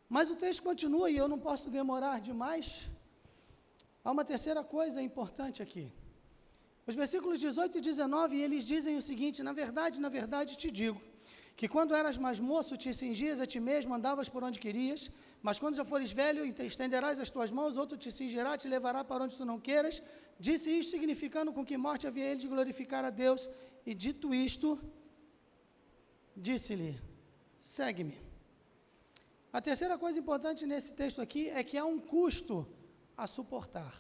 Mas o texto continua e eu não posso demorar demais. Há uma terceira coisa importante aqui. Os versículos 18 e 19, eles dizem o seguinte: na verdade te digo, que quando eras mais moço, te cingias a ti mesmo, andavas por onde querias, mas quando já fores velho, estenderás as tuas mãos, outro te cingirá, te levará para onde tu não queiras. Disse isto, significando com que morte havia ele de glorificar a Deus, e dito isto, disse-lhe: segue-me. A terceira coisa importante nesse texto aqui é que há um custo a suportar.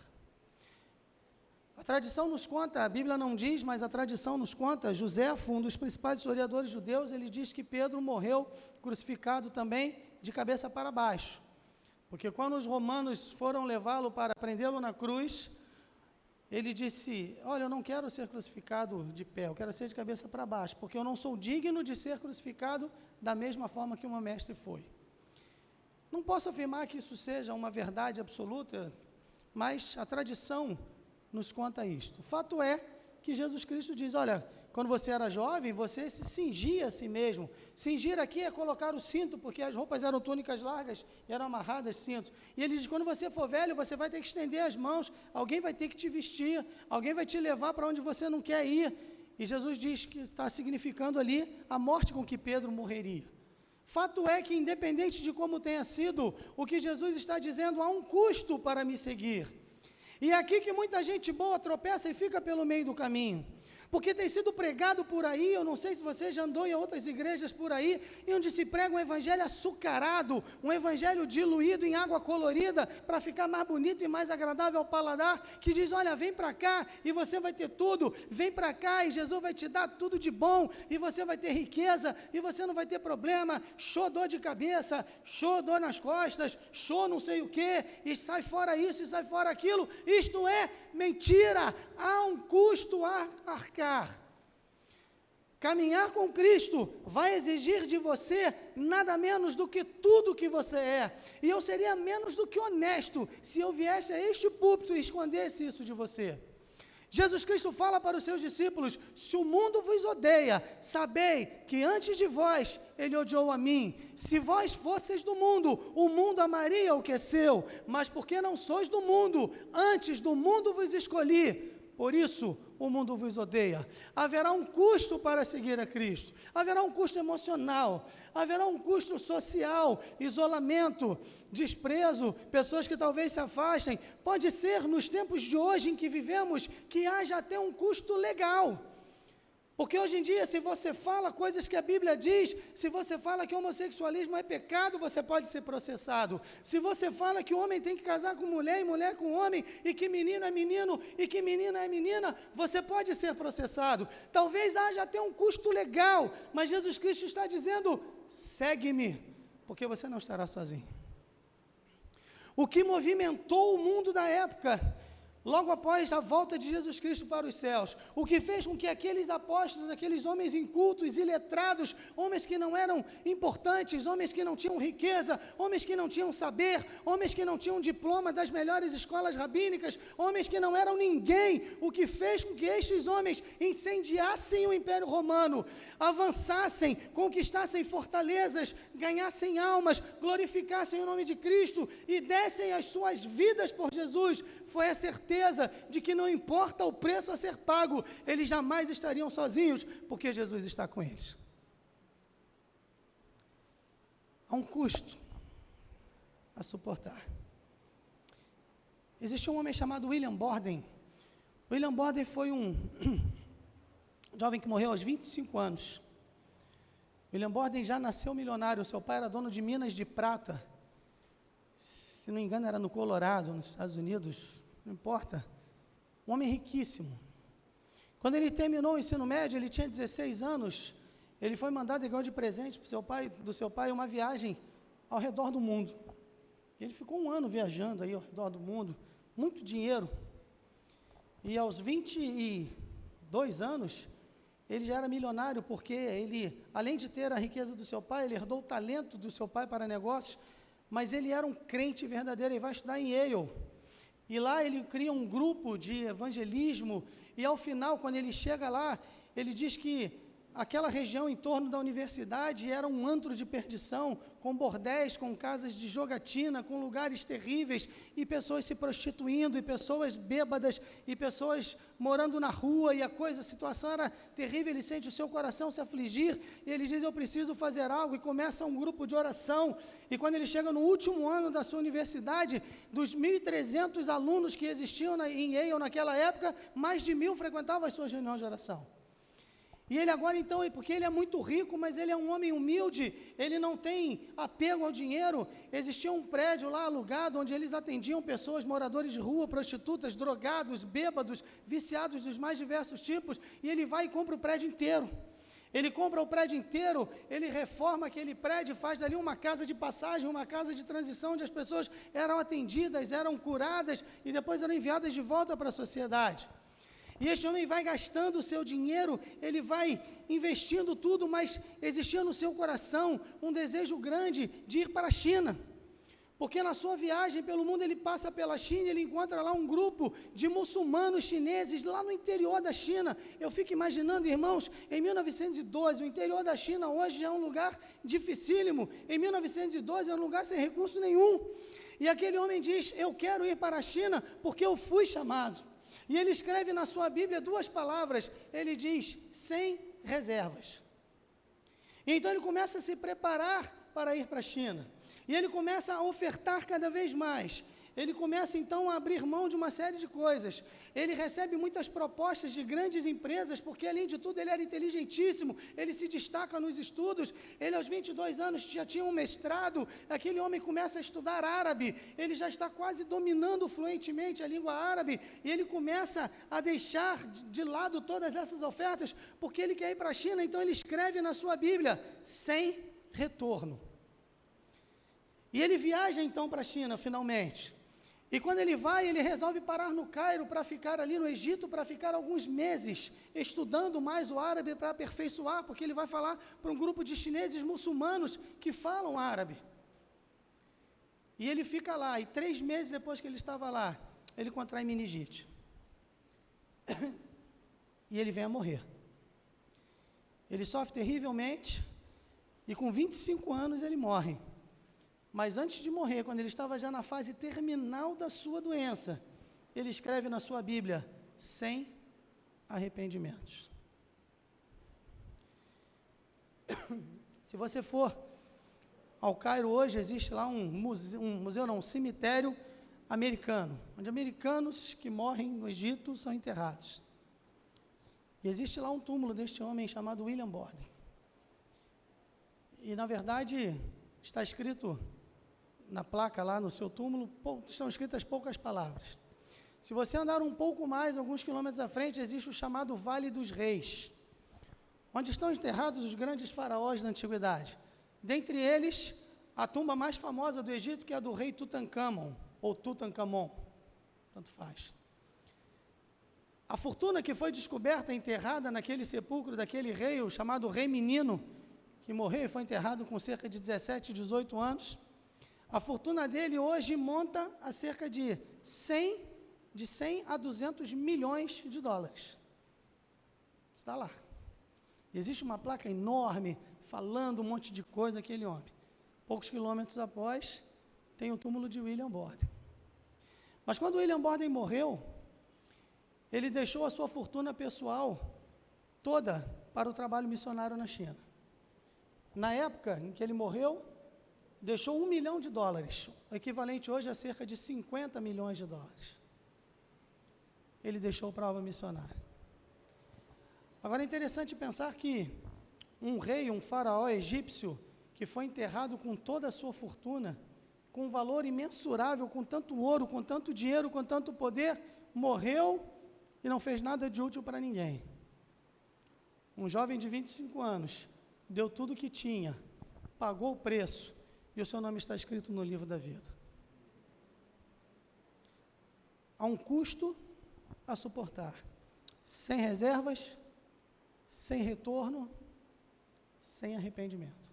A tradição nos conta, a Bíblia não diz, mas a tradição nos conta, Joséfo, um dos principais historiadores judeus, ele diz que Pedro morreu crucificado também de cabeça para baixo. Porque quando os romanos foram levá-lo para prendê-lo na cruz, ele disse: olha, eu não quero ser crucificado de pé, eu quero ser de cabeça para baixo, porque eu não sou digno de ser crucificado da mesma forma que o meu mestre foi. Não posso afirmar que isso seja uma verdade absoluta, mas a tradição nos conta isto. O fato é que Jesus Cristo diz: olha, quando você era jovem, você se cingia a si mesmo. Cingir aqui é colocar o cinto, porque as roupas eram túnicas largas e eram amarradas cintos. E ele diz: quando você for velho, você vai ter que estender as mãos, alguém vai ter que te vestir, alguém vai te levar para onde você não quer ir. E Jesus diz que está significando ali a morte com que Pedro morreria. Fato é que, independente de como tenha sido, o que Jesus está dizendo, há um custo para me seguir. E é aqui que muita gente boa tropeça e fica pelo meio do caminho. Porque tem sido pregado por aí, eu não sei se você já andou em outras igrejas por aí, onde se prega um evangelho açucarado, um evangelho diluído em água colorida, para ficar mais bonito e mais agradável ao paladar, que diz, olha, vem para cá e você vai ter tudo, vem para cá e Jesus vai te dar tudo de bom, e você vai ter riqueza, e você não vai ter problema, show dor de cabeça, show dor nas costas, show não sei o que, e sai fora isso, e sai fora aquilo. Isto é mentira, há um custo a arcar. Caminhar com Cristo vai exigir de você nada menos do que tudo que você é, e eu seria menos do que honesto se eu viesse a este púlpito e escondesse isso de você. Jesus Cristo fala para os seus discípulos, se o mundo vos odeia, sabei que antes de vós ele odiou a mim. Se vós fosseis do mundo, o mundo amaria o que é seu, mas porque não sois do mundo, antes do mundo vos escolhi, por isso o mundo vos odeia. Haverá um custo para seguir a Cristo, haverá um custo emocional, haverá um custo social, isolamento, desprezo, pessoas que talvez se afastem. Pode ser nos tempos de hoje em que vivemos que haja até um custo legal. Porque hoje em dia, se você fala coisas que a Bíblia diz, se você fala que homossexualismo é pecado, você pode ser processado. Se você fala que o homem tem que casar com mulher e mulher com homem, e que menino é menino e que menina é menina, você pode ser processado. Talvez haja até um custo legal, mas Jesus Cristo está dizendo, segue-me, porque você não estará sozinho. O que movimentou o mundo da época, logo após a volta de Jesus Cristo para os céus, o que fez com que aqueles apóstolos, aqueles homens incultos, iletrados, homens que não eram importantes, homens que não tinham riqueza, homens que não tinham saber, homens que não tinham diploma das melhores escolas rabínicas, homens que não eram ninguém, o que fez com que estes homens incendiassem o Império Romano, avançassem, conquistassem fortalezas, ganhassem almas, glorificassem o nome de Cristo e dessem as suas vidas por Jesus, foi a certeza de que não importa o preço a ser pago, eles jamais estariam sozinhos, porque Jesus está com eles. Há um custo a suportar. Existe um homem chamado William Borden. William Borden foi um jovem que morreu aos 25 anos. William Borden já nasceu milionário, seu pai era dono de minas de prata, se não me engano era no Colorado, nos Estados Unidos, não importa, um homem riquíssimo. Quando ele terminou o ensino médio, ele tinha 16 anos, ele foi mandado e ganhou de presente do seu pai uma viagem ao redor do mundo. Ele ficou um ano viajando aí ao redor do mundo, muito dinheiro. E aos 22 anos, ele já era milionário, porque ele, além de ter a riqueza do seu pai, ele herdou o talento do seu pai para negócios, mas ele era um crente verdadeiro, ele vai estudar em Yale. E lá ele cria um grupo de evangelismo, e ao final, quando ele chega lá, ele diz que aquela região em torno da universidade era um antro de perdição, com bordéis, com casas de jogatina, com lugares terríveis, e pessoas se prostituindo, e pessoas bêbadas, e pessoas morando na rua, e a situação era terrível. Ele sente o seu coração se afligir, e ele diz, eu preciso fazer algo, e começa um grupo de oração, e quando ele chega no último ano da sua universidade, dos 1.300 alunos que existiam em Yale naquela época, mais de 1.000 frequentavam as suas reuniões de oração. E ele agora então, porque ele é muito rico, mas ele é um homem humilde, ele não tem apego ao dinheiro. Existia um prédio lá alugado, onde eles atendiam pessoas, moradores de rua, prostitutas, drogados, bêbados, viciados dos mais diversos tipos, e ele vai e compra o prédio inteiro. Ele compra o prédio inteiro, ele reforma aquele prédio, faz ali uma casa de passagem, uma casa de transição, onde as pessoas eram atendidas, eram curadas, e depois eram enviadas de volta para a sociedade. E este homem vai gastando o seu dinheiro, ele vai investindo tudo, mas existia no seu coração um desejo grande de ir para a China. Porque na sua viagem pelo mundo ele passa pela China, ele encontra lá um grupo de muçulmanos chineses lá no interior da China. Eu fico imaginando, irmãos, em 1912, o interior da China hoje já é um lugar dificílimo. Em 1912 é um lugar sem recurso nenhum. E aquele homem diz, eu quero ir para a China porque eu fui chamado. E ele escreve na sua Bíblia 2 palavras, ele diz, sem reservas. E então ele começa a se preparar para ir para a China. E ele começa a ofertar cada vez mais. Ele começa então a abrir mão de uma série de coisas. Ele recebe muitas propostas de grandes empresas, porque além de tudo ele era inteligentíssimo, ele se destaca nos estudos. Ele aos 22 anos já tinha um mestrado. Aquele homem começa a estudar árabe, ele já está quase dominando fluentemente a língua árabe, e ele começa a deixar de lado todas essas ofertas, porque ele quer ir para a China. Então ele escreve na sua Bíblia, sem retorno. E ele viaja então para a China, finalmente. E quando ele vai, ele resolve parar no Cairo para ficar ali no Egito, para ficar alguns meses estudando mais o árabe para aperfeiçoar, porque ele vai falar para um grupo de chineses muçulmanos que falam árabe. E ele fica lá, e 3 meses depois que ele estava lá, ele contrai meningite. E ele vem a morrer. Ele sofre terrivelmente, e com 25 anos ele morre. Mas antes de morrer, quando ele estava já na fase terminal da sua doença, ele escreve na sua Bíblia, sem arrependimentos. Se você for ao Cairo hoje, existe lá um cemitério americano, onde americanos que morrem no Egito são enterrados. E existe lá um túmulo deste homem chamado William Borden. E, na verdade, está escrito na placa lá no seu túmulo, estão escritas poucas palavras. Se você andar um pouco mais, alguns quilômetros à frente, existe o chamado Vale dos Reis, onde estão enterrados os grandes faraós da antiguidade. Dentre eles, a tumba mais famosa do Egito, que é a do rei Tutankhamon, ou Tutankhamon, tanto faz. A fortuna que foi descoberta, enterrada naquele sepulcro daquele rei, o chamado Rei Menino, que morreu e foi enterrado com cerca de 17, 18 anos, a fortuna dele hoje monta a cerca de 100 a 200 milhões de dólares. Está lá. Existe uma placa enorme falando um monte de coisa daquele homem. Poucos quilômetros após, tem o túmulo de William Borden. Mas quando William Borden morreu, ele deixou a sua fortuna pessoal toda para o trabalho missionário na China. Na época em que ele morreu, deixou $1 milhão, o equivalente hoje a cerca de 50 milhões de dólares. Ele deixou para a obra missionária. Agora é interessante pensar que um rei, um faraó egípcio, que foi enterrado com toda a sua fortuna, com um valor imensurável, com tanto ouro, com tanto dinheiro, com tanto poder, morreu e não fez nada de útil para ninguém. Um jovem de 25 anos, deu tudo o que tinha, pagou o preço, e o seu nome está escrito no livro da vida. Há um custo a suportar, sem reservas, sem retorno, sem arrependimento.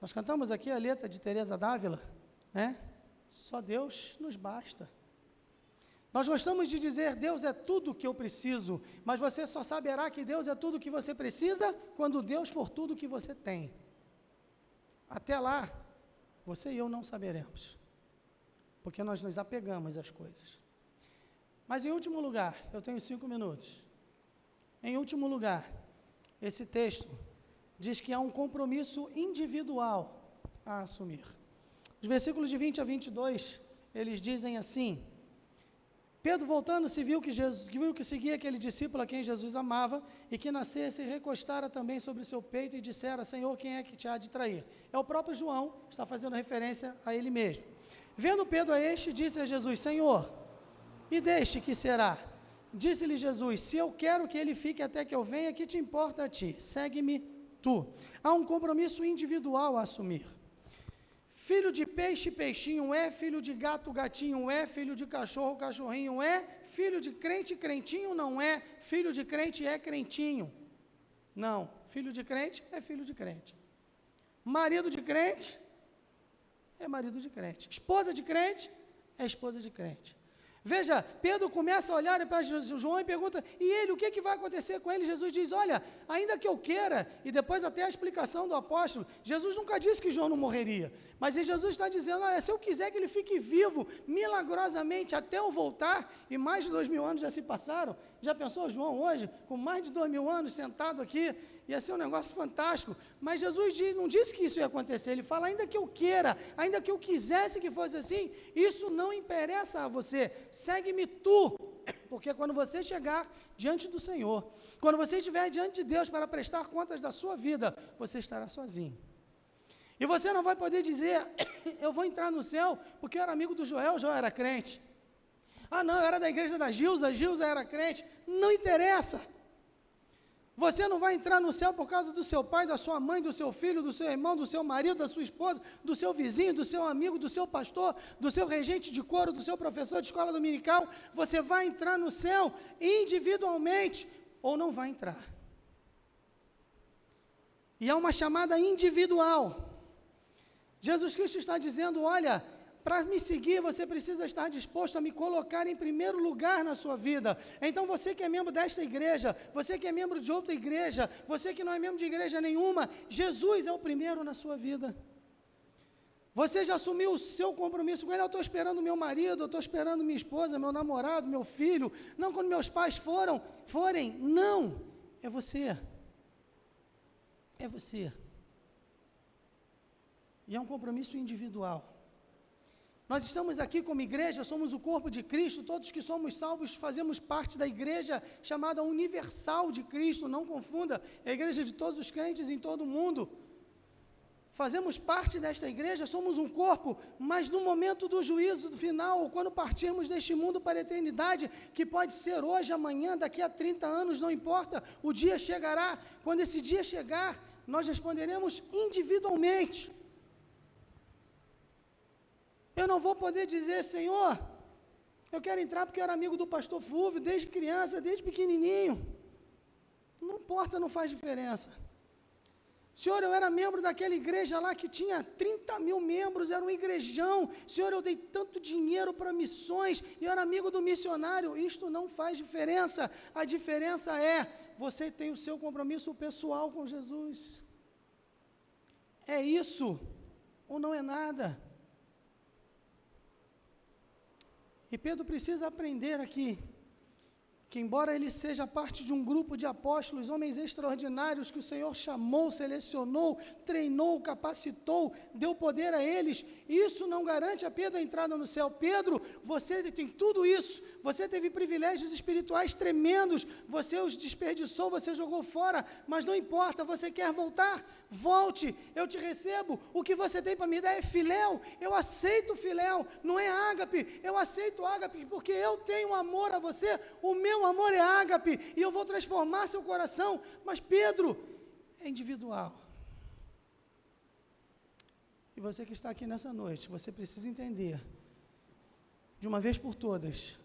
Nós cantamos aqui a letra de Teresa d'Ávila, né? Só Deus nos basta. Nós gostamos de dizer, Deus é tudo o que eu preciso, mas você só saberá que Deus é tudo o que você precisa quando Deus for tudo o que você tem. Até lá, você e eu não saberemos, porque nós nos apegamos às coisas. Mas em último lugar, eu tenho 5 minutos. Em último lugar, esse texto diz que há um compromisso individual a assumir. Os versículos de 20 a 22, eles dizem assim: Pedro, voltando-se, viu que seguia aquele discípulo a quem Jesus amava, e que nascesse e recostara também sobre o seu peito, e dissera, Senhor, quem é que te há de trair? É o próprio João, está fazendo referência a ele mesmo. Vendo Pedro a este, disse a Jesus, Senhor, e deste que será? Disse-lhe Jesus, se eu quero que ele fique até que eu venha, que te importa a ti? Segue-me tu. Há um compromisso individual a assumir. Filho de peixe, peixinho é, filho de gato, gatinho é, filho de cachorro, cachorrinho é, filho de crente, crentinho não é, filho de crente é crentinho. Não, filho de crente é filho de crente. Marido de crente é marido de crente. Esposa de crente é esposa de crente. Veja, Pedro começa a olhar para João e pergunta, e ele, o que vai acontecer com ele? Jesus diz, olha, ainda que eu queira, e depois até a explicação do apóstolo, Jesus nunca disse que João não morreria, mas Jesus está dizendo, olha, se eu quiser que ele fique vivo, milagrosamente, até eu voltar, e mais de 2000 anos já se passaram, já pensou João hoje, com mais de 2000 anos, sentado aqui, ia ser um negócio fantástico, mas Jesus não disse que isso ia acontecer, ele fala, ainda que eu queira, ainda que eu quisesse que fosse assim, isso não interessa a você, segue-me tu, porque quando você chegar diante do Senhor, quando você estiver diante de Deus para prestar contas da sua vida, você estará sozinho. E você não vai poder dizer, eu vou entrar no céu porque eu era amigo do Joel, o Joel era crente. Ah não, eu era da igreja da Gilza, a Gilza era crente. Não interessa. Você não vai entrar no céu por causa do seu pai, da sua mãe, do seu filho, do seu irmão, do seu marido, da sua esposa, do seu vizinho, do seu amigo, do seu pastor, do seu regente de coro, do seu professor de escola dominical. Você vai entrar no céu individualmente ou não vai entrar. E é uma chamada individual. Jesus Cristo está dizendo, olha, para me seguir, você precisa estar disposto a me colocar em primeiro lugar na sua vida. Então, você que é membro desta igreja, você que é membro de outra igreja, você que não é membro de igreja nenhuma, Jesus é o primeiro na sua vida. Você já assumiu o seu compromisso com Ele. Eu estou esperando meu marido, eu estou esperando minha esposa, meu namorado, meu filho. Não quando meus pais forem. Não, é você. É você. E é um compromisso individual. Nós estamos aqui como igreja, somos o corpo de Cristo, todos que somos salvos fazemos parte da igreja chamada Universal de Cristo, não confunda, é a igreja de todos os crentes em todo o mundo. Fazemos parte desta igreja, somos um corpo, mas no momento do juízo do final, ou quando partirmos deste mundo para a eternidade, que pode ser hoje, amanhã, daqui a 30 anos, não importa, o dia chegará. Quando esse dia chegar, nós responderemos individualmente. Eu não vou poder dizer, Senhor, eu quero entrar porque eu era amigo do pastor Fúvio, desde criança, desde pequenininho. Não importa, não faz diferença. Senhor, eu era membro daquela igreja lá que tinha 30 mil membros, era um igrejão. Senhor, eu dei tanto dinheiro para missões, e eu era amigo do missionário. Isto não faz diferença. A diferença é, você tem o seu compromisso pessoal com Jesus. É isso, ou não é nada. E Pedro precisa aprender aqui, que embora ele seja parte de um grupo de apóstolos, homens extraordinários que o Senhor chamou, selecionou, treinou, capacitou, deu poder a eles, isso não garante a Pedro a entrada no céu. Pedro, você tem tudo isso, você teve privilégios espirituais tremendos, você os desperdiçou, você jogou fora, mas não importa, você quer voltar? Volte, eu te recebo, o que você tem para me dar é filéu, eu aceito filéu, não é ágape, eu aceito ágape, porque eu tenho amor a você, o meu amor é ágape, e eu vou transformar seu coração. Mas Pedro, é individual. E você que está aqui nessa noite, você precisa entender, de uma vez por todas,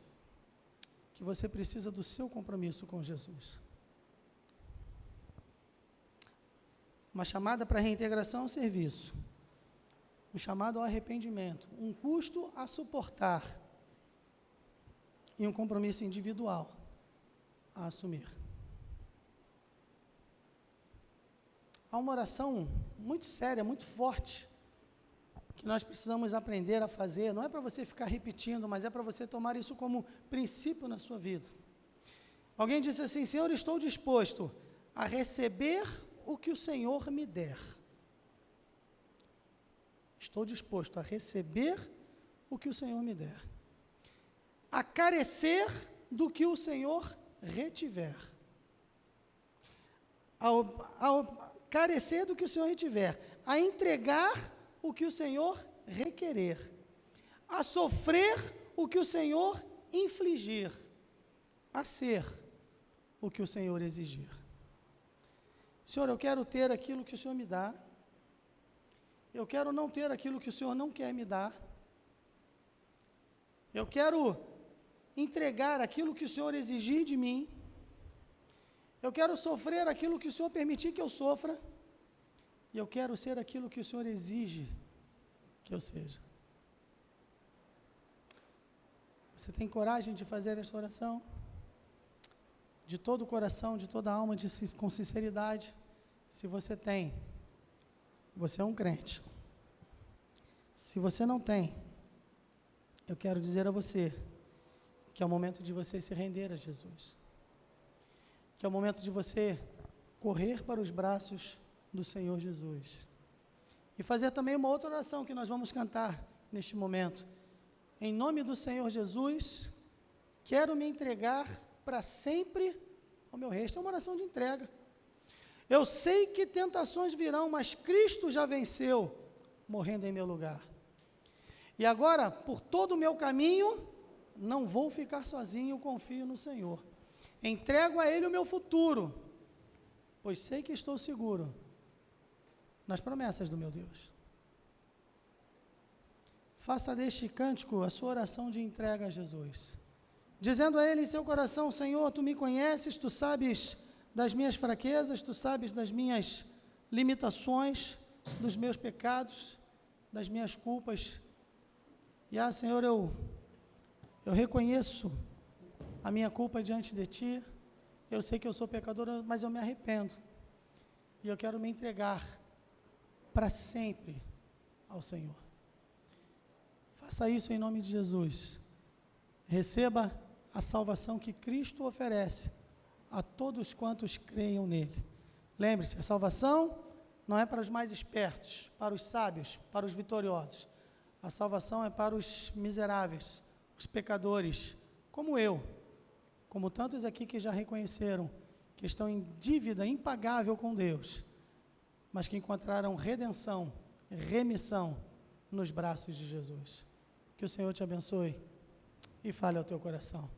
que você precisa do seu compromisso com Jesus. Uma chamada para reintegração ao serviço, um chamado ao arrependimento, um custo a suportar e um compromisso individual a assumir. Há uma oração muito séria, muito forte, que nós precisamos aprender a fazer. Não é para você ficar repetindo, mas é para você tomar isso como princípio na sua vida. Alguém disse assim: Senhor, estou disposto a receber o que o Senhor me der. Estou disposto a receber o que o Senhor me der. A carecer do que o Senhor retiver. Ao carecer do que o Senhor retiver. A entregar o que o Senhor requerer. A sofrer o que o Senhor infligir. A ser o que o Senhor exigir. Senhor, eu quero ter aquilo que o Senhor me dá. Eu quero não ter aquilo que o Senhor não quer me dar. Eu quero entregar aquilo que o Senhor exigir de mim. Eu quero sofrer aquilo que o Senhor permitir que eu sofra. E eu quero ser aquilo que o Senhor exige que eu seja. Você tem coragem de fazer esta oração? De todo o coração, de toda a alma, com sinceridade? Se você tem, você é um crente. Se você não tem, eu quero dizer a você que é o momento de você se render a Jesus. Que é o momento de você correr para os braços do Senhor Jesus. E fazer também uma outra oração que nós vamos cantar neste momento. Em nome do Senhor Jesus, quero me entregar para sempre ao meu reino. É uma oração de entrega. Eu sei que tentações virão, mas Cristo já venceu, morrendo em meu lugar. E agora, por todo o meu caminho, não vou ficar sozinho, confio no Senhor. Entrego a Ele o meu futuro, pois sei que estou seguro nas promessas do meu Deus. Faça deste cântico a sua oração de entrega a Jesus, dizendo a Ele em seu coração: Senhor, Tu me conheces, Tu sabes das minhas fraquezas, Tu sabes das minhas limitações, dos meus pecados, das minhas culpas. E, Senhor, eu reconheço a minha culpa diante de Ti. Eu sei que eu sou pecador, mas eu me arrependo. E eu quero me entregar para sempre ao Senhor. Faça isso em nome de Jesus. Receba a salvação que Cristo oferece a todos quantos creiam nele. Lembre-se, a salvação não é para os mais espertos, para os sábios, para os vitoriosos. A salvação é para os miseráveis, os pecadores, como eu, como tantos aqui que já reconheceram que estão em dívida impagável com Deus, mas que encontraram redenção, remissão nos braços de Jesus. Que o Senhor te abençoe e fale ao teu coração.